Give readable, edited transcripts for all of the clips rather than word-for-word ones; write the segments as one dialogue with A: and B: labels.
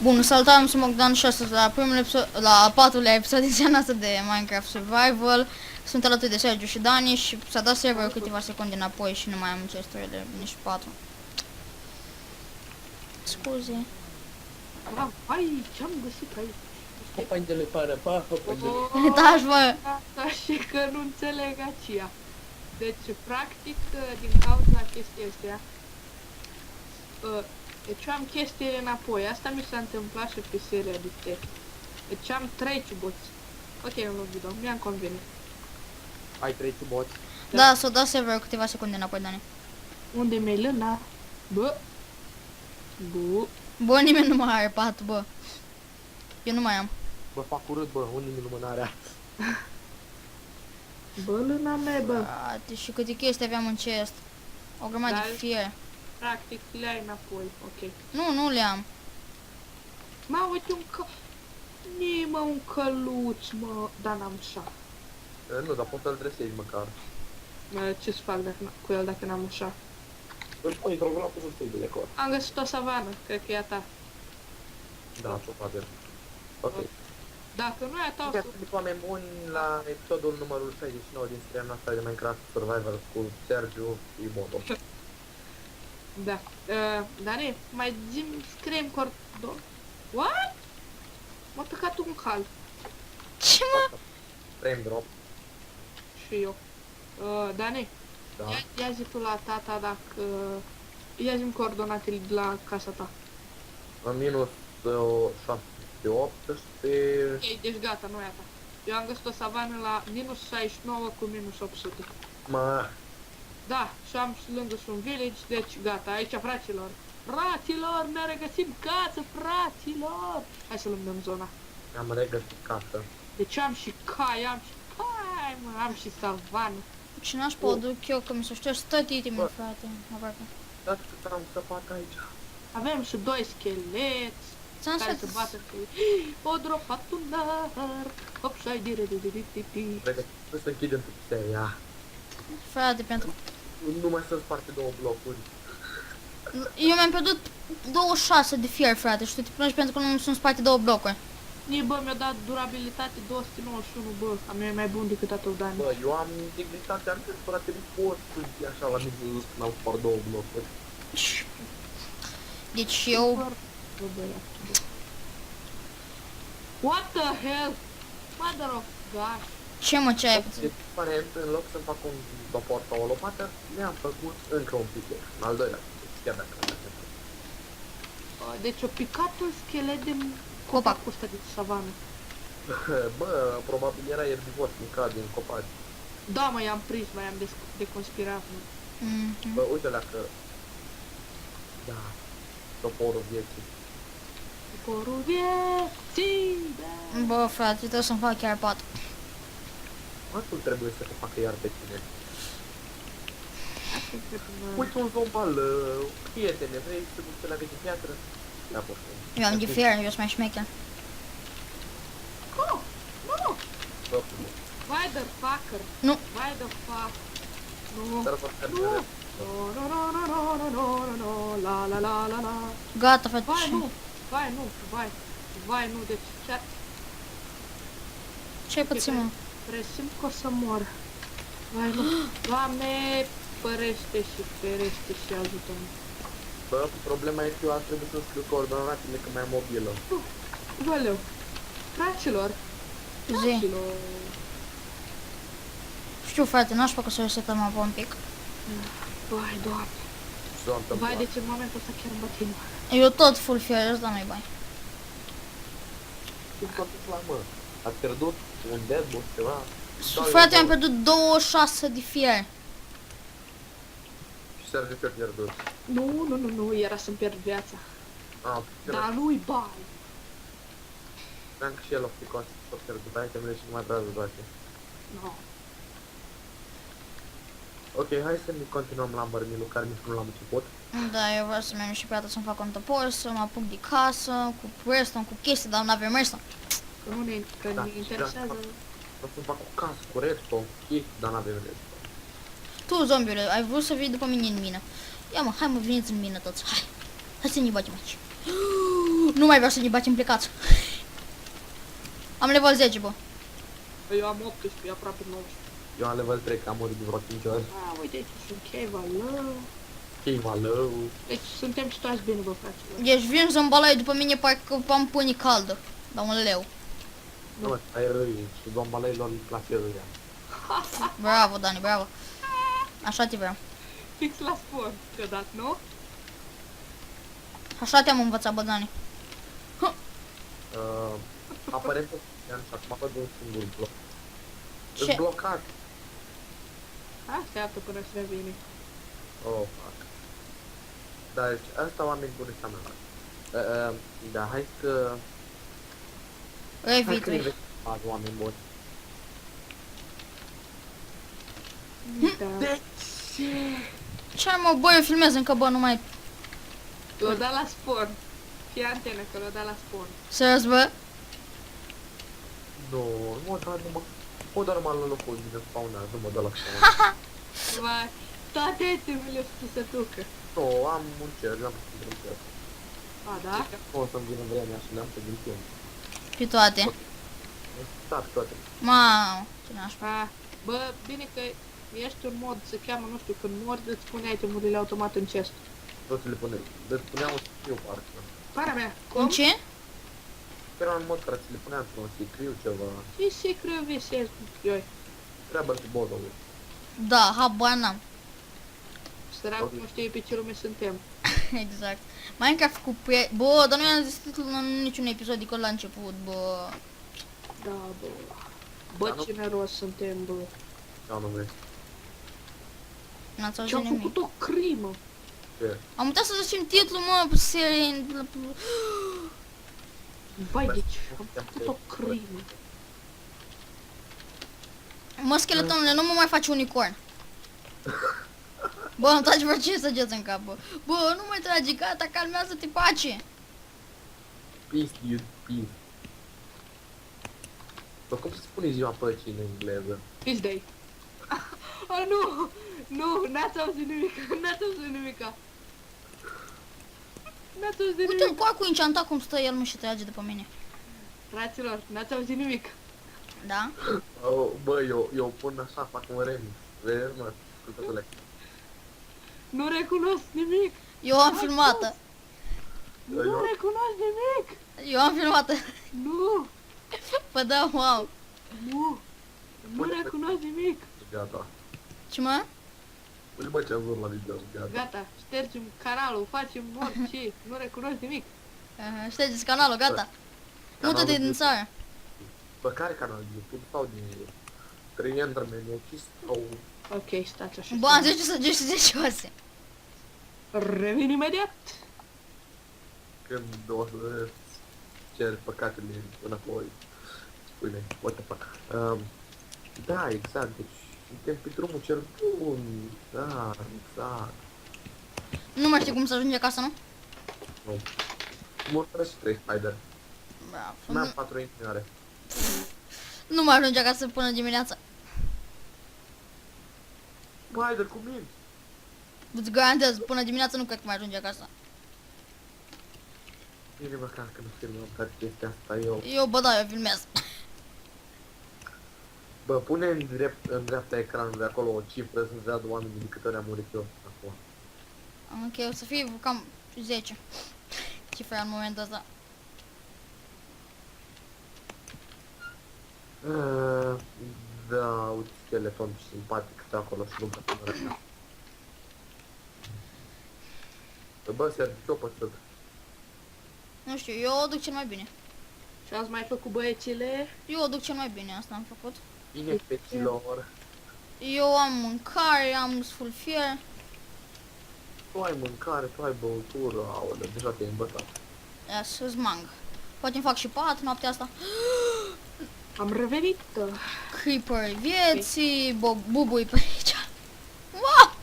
A: Bun, salutăm, sunt Bogdan și astăzi la primul episod, la patrulea episod din seria noastră de Minecraft Survival. Sunt alături de Sergiu și Dani și s-a dat serverul câteva secunde înapoi și nu mai am chesturile, nici 4. Scuze.
B: Ai, ce-am găsit aici?
C: Păpăindele pare, păpăindele.
A: Taci, bă!
B: Așa că nu înțeleg aceea. Deci, practic, din cauza chestia astea, deci am chestiile înapoi. Asta mi s-a întâmplat și pe seria de tech. Deci am 3 ciuboți. Ok, nu video, mi-am convenit.
C: Ai 3 ciuboți.
A: Da, s-a dat serverul câteva secunde înapoi, Dani.
B: Unde mi-e lâna? Bă!
A: Bă, nimeni nu mai are 4, bă. Eu nu mai am.
C: Bă, fac urât, bă, unii nu lumânarea.
B: Bă, lâna mea, bă!
A: Frate, și câte chestii aveam în chest. O grămadă
B: Da.
A: de fier.
B: Practic, le ai înapoi, ok.
A: Nu le am.
B: Mă, uite Nimă, un căluț, mă! Dar n-am șa.
C: Nu, dar poți să-l dresezi măcar.
B: Ce-ți fac cu el dacă n-am așa?
C: Îl pui într-o groapă să stui de decor.
B: Am găsit o savană, cred că e a ta.
C: Da, ce-o ok.
B: Dacă nu e a ta, o
C: Bine,
B: să...
C: sunt oameni buni la episodul numărul 69 din seria noastră de Minecraft Survival cu Sergiu și Moto.
B: Da. Dani, mai zi-mi, scrie-mi cordon. What? M-a tăcat un cal.
A: Ce, mă?
C: Frame drop.
B: Și eu. Dani,
C: Da.
B: ia zi tu la tata dacă... Ia zi-mi coordonatele de la casa ta.
C: Minus 718.
B: Ok, deci gata, nu e a ta. Eu am găsit o savană la minus 69 cu minus 800.
C: Mă,
B: Da, și am și lângă și un village, deci gata, aici fraților. Fraților, ne regăsim casă, fraților! Hai să luăm zona.
C: am regăsit casă.
B: Deci am și cai, mă, am și savană.
A: Și n-aș pot duc eu că mi s-o ștergi tot itemul, frate. Aproape.
C: Dar cât am să fac aici?
B: Avem și 2 scheleți
A: Ți-am
B: care
A: spus.
B: se bată cu... O dropat un dar, hop și-ai dire-dire-dire-dire.
C: Trebuie să închidem seria.
A: Frate, pentru...
C: Nu mai sunt sparte două blocuri.
A: Eu mi-am pierdut 26 de fier, frate, și tu te plângi pentru că nu sunt spate 2 blocuri.
B: Nie, bă, mi-a dat durabilitate 291, bă, a mea e mai bun decât a tău, Dani.
C: Bă, eu am integritate, am frate, nu pot să așa la nivelul când am spart două blocuri.
A: Deci eu...
B: Bă, băiat, bă. What the hell? Mother of gosh.
A: Ce, mă, ce ai putut?
C: Deci, aparent, în loc să fac un topor sau o lopată, mi-am făcut încă un pickaxe, în al doilea pickaxe, chiar dacă nu am
B: Deci o picat un schelet de copacul ăsta de savană.
C: Bă, probabil era erbivor, mânca din copaci.
B: Da, mă, i-am prins, mai am deconspirat, mă.
C: Bă, uite dacă... Da, toporul vieții.
B: Corul vieții, da.
A: Bă, frate, trebuie să-mi fac chiar 4.
C: Atul trebuie să te facă iar pe tine.
B: Asta trebuie, mă.
C: Uite un zombal, prietene, vrei să duci la de piatră? Da, pot.
A: Eu am de fier, eu sunt mai șmecher.
B: Oh, nu!
C: Bă,
B: Why the fucker?
A: Nu.
B: Why the fuck? Nu.
C: dar să
B: Nu. No, no, no, no, no, no, no, no, la, la, la, la, la.
A: Gata, frate.
B: Vai, nu. Vai, nu. Vai. Vai, nu. Deci, chiar
A: Ce ai pățit, mă?
B: presimt că o să mor. Vai, nu. Doamne, părește și ferește și ajută-mă.
C: Bă, problema e că eu ar trebui să scriu coordonatele că mai am mobilă.
B: Valeu. Fraților.
A: Zi.
B: Fraților.
A: Știu, frate, n-aș fac să resetăm apă un pic.
B: Vai, Doamne.
C: Și s-a întâmplat.
B: Vai, deci în momentul ăsta chiar îmi bate inima.
A: Eu tot full fier, dar nu-i bai.
C: Cum s-a întâmplat, mă? Ați pierdut un deadbook, ceva?
A: Frate, am pierdut 26 de fier.
C: Și Sergiu ce-a pierdut?
B: Nu, nu, nu, nu, era să-mi pierd viața.
C: Ah,
B: Dar nu-i bai.
C: cream că și el a picot, s-a pierdut itemele și nu mai vrea să joace.
B: No.
C: Ok, hai să ne continuăm la Mărmilu, care nici nu l-am început.
A: Da, eu vreau să-mi iau și pe dată să-mi fac un topor, să mă apuc de casă, cu redstone, cu chestii, dar n-avem redstone.
B: Că nu ne, că
C: Da,
B: ne interesează.
C: Vreau să-mi fac o casă cu redstone, cu chestii, dar n-avem redstone.
A: Tu, zombiule, ai vrut să vii după mine în mină. Ia mă, hai mă, veniți în mină toți, hai. Hai să ne bagem aici. Nu mai vreau să ne batem plecați. Am level 10, bă.
B: Eu am 18, aproape 19.
C: Eu am level 3, că am murit de vreo 5 ori.
B: Uite, aici sunt cheva, lău.
C: Chima lău.
B: Deci suntem și toți bine, bă, fraților.
A: Deci vin zombalai după mine, parcă am pune caldă. La un leu.
C: Nu, mă, ai răi și dombaleilor îi place râia.
A: Bravo, Dani, bravo. Așa te vreau.
B: Fix la sport, că dat, nu?
A: Așa te-am învățat, bă, Dani.
C: Aparent și acum văd un singur bloc.
A: Ce?
C: Îți blocat.
B: Așteaptă până se revine.
C: Oh, fuck. Da, deci asta oameni buni înseamnă. Da, hai că... Hai că
A: Revitui.
C: inventăm oameni buni.
B: Da.
C: De ce?
A: Ce ai, mă, bă, eu filmez încă, bă, nu mai...
B: L-o dat la sport. Fii antenă că l-o dat la sport.
A: Serios, bă?
C: Nu, mă, doar nu mă... Mă, doar m-am luat locul din spawnează, nu mă dă la spawn.
B: Vai, toate itemele sunt să ducă.
C: Nu, am un cer, am un cer.
B: A, da?
C: O să-mi vină vremea și le-am pe din timp.
A: Pe toate.
C: Da, pe toate.
A: Mamă, ce nașpa.
B: A, bă, bine că ești un mod, se cheamă, nu știu, când mori îți pune itemurile automat în chest.
C: Tot le puneam. Deci puneam un scriu, parcă.
B: Para mea,
A: Cum
B: cum?
A: ce?
C: Era un mod care ți le puneam într-un scriu ceva.
B: Ce secret visez, eu?
C: Treabă-l cu bodul.
A: Da, habar n-am.
B: Săracul nu știe pe ce lume suntem.
A: Exact. Minecraft cu bă, dar nu i-am zis titlul în niciun episod de la început, bă.
B: Da, bă. Bă,
C: Dar nu-
B: ce neros suntem, bă.
C: Da, nu vrei.
A: N-ați auzit
B: Ce-am
A: nimic.
B: făcut o crimă.
C: Ce?
A: Am uitat să zicem titlul, mă, serie...
B: Vai, deci am făcut o crimă.
A: Mă, scheletonule, nu mă mai faci unicorn. Bă, îmi tragi vreo 5 săgeți în cap, bă. Bă, nu mai tragi, gata, calmează-te, pace.
C: Peace, dude, peace. Bă, cum se spune ziua păcii în engleză?
B: Peace day. Oh, nu! Nu, n-ați auzit nimic, n-ați auzit nimica. N-ați auzit
A: Uite-l
B: nimic.
A: cu acu înceantat cum stă el, mă, și trage după mine.
B: Fraților, n-ați auzit nimic.
A: Da?
C: Oh, bă, eu pun așa, fac un remix. Vezi, mă, ascultătule.
B: Nu recunosc nimic.
A: Eu am filmată.
B: Nu
C: Eu-
B: recunosc nimic.
A: Eu am filmată.
B: Nu,
A: Bă, da, wow.
B: nu. Nu
C: Pune-te-
B: recunosc nimic.
C: Gata.
A: Ce, mă?
C: Uite, bă, ce am vrut la video, gata.
B: Gata, ștergem canalul, facem orice. Nu recunosc nimic.
A: Ștergeți canalul, gata. Mută-te
C: Canalul
A: din
C: de-
A: țară.
C: Bă, care canal de YouTube sau din... 3 Enderman, ochii sau...
B: Ok, stați așa.
A: Bă, am 10 săgeți și 10 oase.
B: Revin imediat.
C: Când o să cer păcatele înapoi. Spune, what the fuck. Da, exact, deci suntem pe drumul cel bun. Da, exact.
A: Nu mai știu cum să ajungi acasă, nu?
C: Nu. Mortă și 3 spider.
A: Bravo.
C: Mai am 4 inginere.
A: Nu mai ajungi acasă până dimineața.
C: Spider cu mine.
A: Îți garantez, până dimineața nu cred că mai ajungi acasă.
C: Bine măcar că nu filmăm toată chestia asta eu.
A: Eu, bă, da, eu filmez.
C: Bă, pune în dreapta ecranului de acolo o cifră să-mi vadă oamenii de câte ori am murit eu acum.
A: Ok, o să fie cam 10. Cifra în momentul ăsta.
C: Da, uite skeleton simpatic stă acolo și nu prea până. Bă, se aduce o păsăt.
A: Nu știu, eu o duc cel mai bine.
B: Și ați mai făcut băiețile?
A: Eu o duc cel mai bine, asta am făcut.
C: Bine, feților.
A: Eu am mâncare, am full fier.
C: Tu ai mâncare, tu ai băutură, aoleu, deja te-ai îmbătat.
A: Yes, îți mang. Poate îmi fac și pat noaptea asta.
B: Am revenit.
A: Creeper vieții, bubui pe aici. Wow!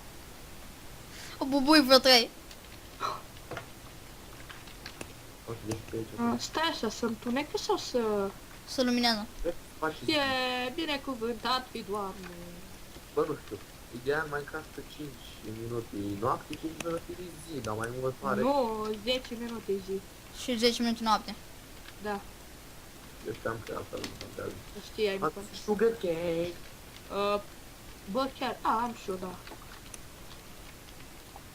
A: O bubui vreo 3.
C: O să ieși pe aici.
B: Stai așa, să întunecă sau să...
A: Se luminează.
C: Faci și
B: E binecuvântat fi, Doamne.
C: bă, nu știu. Ideea în Minecraft 5 minute noapte, 5 minute zi, dar mai mult pare.
B: Nu, 10 minute zi.
A: Și 10 minute noapte.
B: Da,
C: Eu știam că altfel nu contează.
B: știai, nu
C: Ați
B: contează.
C: sugar cake.
B: Bă, chiar, am și eu, da.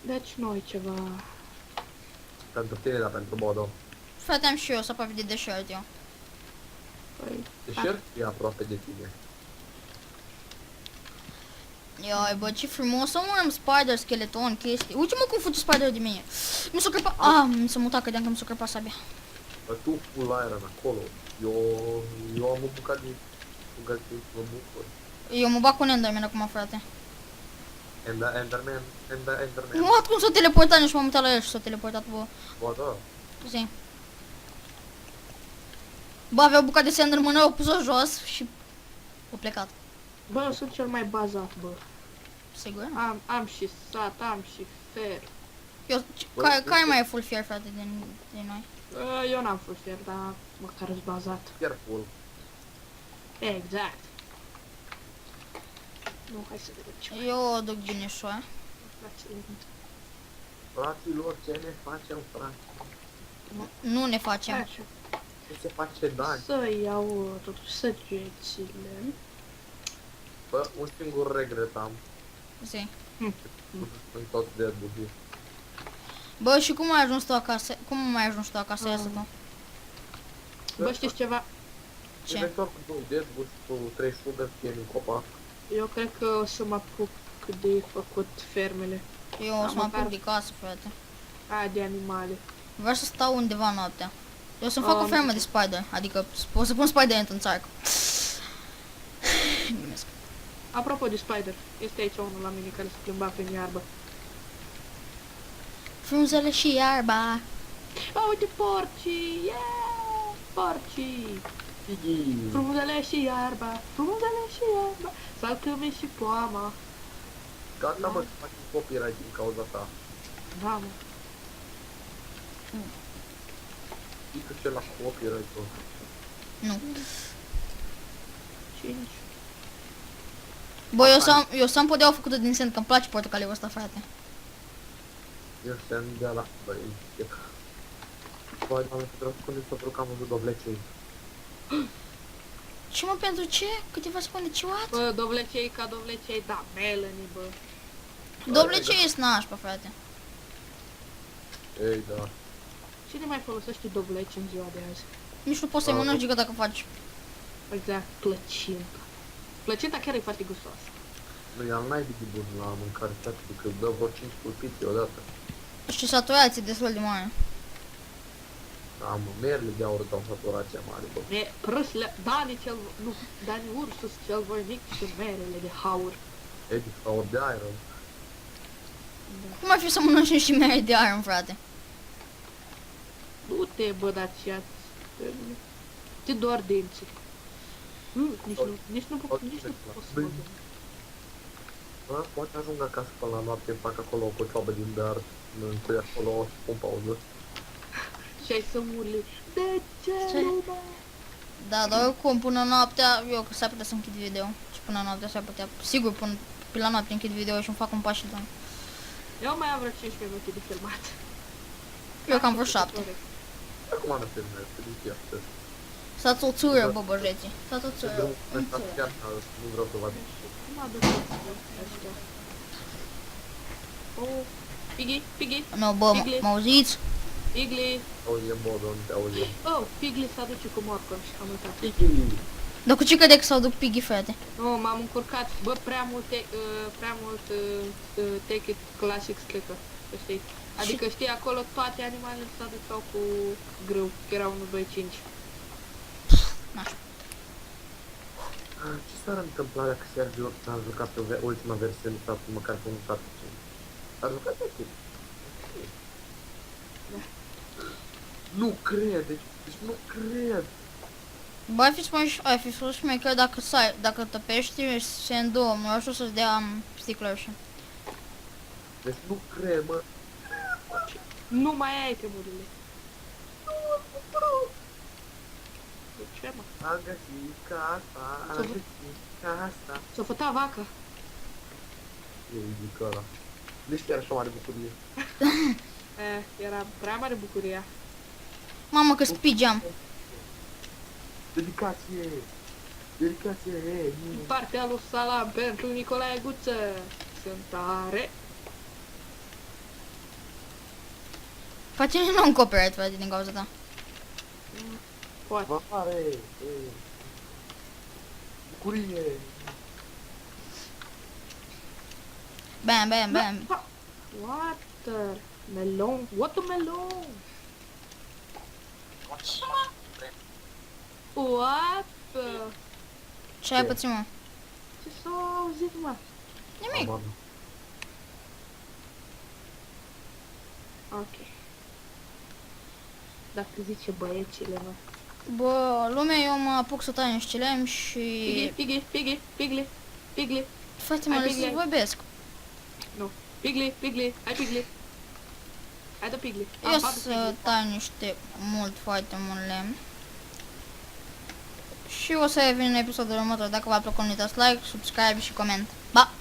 B: Deci noi ceva...
C: Pentru tine, dar pentru Bodo.
A: Frate, am și eu să pe de deșert eu.
B: Păi,
C: Deșert e aproape de tine.
A: Ioi, bă, ce frumos, să am spider, skeleton, chestii. Uite mă cum fuge spider de mine. Mi s-a crăpat, mi s-a mutat, credeam că mi s-a crăpat sabia.
C: Bă, tu full iron acolo. Eu am o bucată de sugar cake, mă bucur.
A: Eu mă bag cu un Enderman acum, frate.
C: Enderman.
A: What, cum s-a teleportat, nici m-am uitat la el și s-a teleportat, bă.
C: Bă, da.
A: Zi. Bă, avea o bucată de Enderman, eu o pus-o jos și a plecat.
B: bă, eu sunt cel mai bazat, bă.
A: Sigur?
B: Am și sat, am și fer.
A: Eu,
C: Bă,
A: care
C: eu-
A: mai e full fear, frate, din noi?
B: Eu n-am fost fer, dar măcar sunt bazat.
C: Chiar full.
B: Exact. Nu, hai să vedem ce
A: Eu o duc din Ișoa.
C: Fraților, ce ne facem, frate?
A: Nu ne facem.
B: Așa.
C: Ce se face, Dani?
B: Să iau totuși săgețile.
C: Bă, un singur regret am.
A: Zi.
C: În tot de buzi.
A: Bă, și cum ai ajuns tu acasă? Cum mai ai ajuns tu acasă, ia să tu?
B: Bă, știți ceva?
A: Ce?
C: Inventor cu 2 deadwood, cu 3 sugar, fie în copac.
B: Eu cred că o să mă apuc de făcut fermele.
A: Eu o să mă
B: măcar-
A: apuc de casă, frate.
B: Aia de animale.
A: Vreau să stau undeva noaptea. Eu să-mi fac o fermă de spider, adică o să pun spider în țarcă. Glumesc.
B: Apropo de spider, este aici unul la mine care se plimba prin iarbă.
A: Frunzele și iarba.
B: Uite porcii! Yeah! Porcii!
C: Piggy!
B: Frunzele și iarba, frunzele și iarba, salcâme și poama.
C: Gata, mă, să faci copyright din cauza ta.
B: Da, mă.
C: Știi ce la copyright-ul.
A: Nu.
B: 5.
A: Bă, eu să am podeaua făcută din sand, că îmi place portocaliul ăsta, frate.
C: Eu sunt de la... Băi, e... Băi, doamne, trebuie să spune să vreau că am văzut dovlecei.
A: Ce mă, pentru ce? Câteva secunde, ce what?
B: Bă, dovlecei ca dovlecei, da, Melanie, bă.
A: Doble ce ești nașpa, frate.
C: Ei, da.
B: Cine mai folosește dovleci în ziua de azi?
A: Nici nu poți să-i mănânci decât dacă faci.
B: Exact, plăcinta. Plăcinta chiar e foarte gustoasă.
C: Nu, el n-ai de bun la mâncare, frate, că dă vreo 5 pulpiți odată.
A: Și saturație destul de mare.
C: Da, mă, merele de aur dau saturația mare, bă.
B: Prâsle, Dani cel... Nu, Dani Ursus cel voinic și merele de haur.
C: Edi, aur de iron.
A: Cum ar fi să mănânci niște mere de iron, frate?
B: Du-te, bă, Dacia. Te doar dinții. Nici nu pot să mă gândesc.
C: Bă, poate ajung acasă până la noapte, îmi fac acolo o cocioabă din dar, îmi pui acolo și pun pauză.
B: Și ai să urli. De ce
A: Ce?
B: lumea?
A: Da, dar oricum până noaptea, eu că s-ar putea să închid video. Și până noaptea s-ar putea, sigur până la noapte închid video și îmi fac un pas și dăm.
B: Eu mai am vreo 15 minute de filmat.
A: Eu cam vreo 7.
C: Acum nu filmez, te duci astăzi.
A: Stați o țură, bă, băjeții. Stați o
C: Pe
A: țură.
C: drum, ăsta chiar, nu vreau să văd.
B: Cum aduc ăștia? Oh, Piggy,
A: Nu, bă,
B: Piglet.
A: mă auziți?
B: Pigly.
C: Auzim, Bodo, nu te auzim.
B: Oh, Pigly se aduce cu morcov și am uitat.
A: Dar cu ce crede că s-au duc Piggy, frate?
B: Nu, m-am încurcat. Bă, prea mult take it classic sticker. Știi? Adică știi, acolo toate animalele se aduceau cu grâu. Era 1, 2, 5.
C: Ce s-ar întâmpla dacă Sergio a jucat pe ultima versiune sau măcar pe 1.4.5? A jucat pe chestii. Nu cred, deci nu cred.
A: Bă, ai fi spus șmecher dacă tăpești sandul, nu știu să-ți dea sticlă și.
C: Deci nu cred, mă.
B: Nu mai ai itemurile. De ce, mă?
C: Am găsit casa, am găsit casa.
B: S-a fătat vaca.
C: E ridică ăla. Nici chiar așa mare bucurie.
B: Era prea mare bucuria.
A: Mamă că spigeam.
C: Dedicație! Dedicație!
B: Din partea lui Salam pentru Nicolae Guță. Sunt tare.
A: Face nu un copyright, frate, din cauza ta.
B: Poate.
C: Vă pare! Bucurie!
A: Bam, bam, bam.
B: Watermelon. Watermelon. What?
A: Ce ai pățit, mă?
B: Ce s-a auzit, mă?
A: Nimic.
C: Mamă.
B: Ok. Dacă zice băiețile, mă.
A: Bă, lumea, eu mă apuc să tai niște lemn și...
B: Pigli.
A: Frate, mă,
B: Hai,
A: lăsați să
B: Pigli.
A: vorbesc.
B: Nu. Pigli. Hai Pigli. Hai de Pigli.
A: Eu să tai niște foarte mult lemn. Și o să revin în episodul următor. Dacă v-a plăcut, nu uitați like, subscribe și coment. Ba!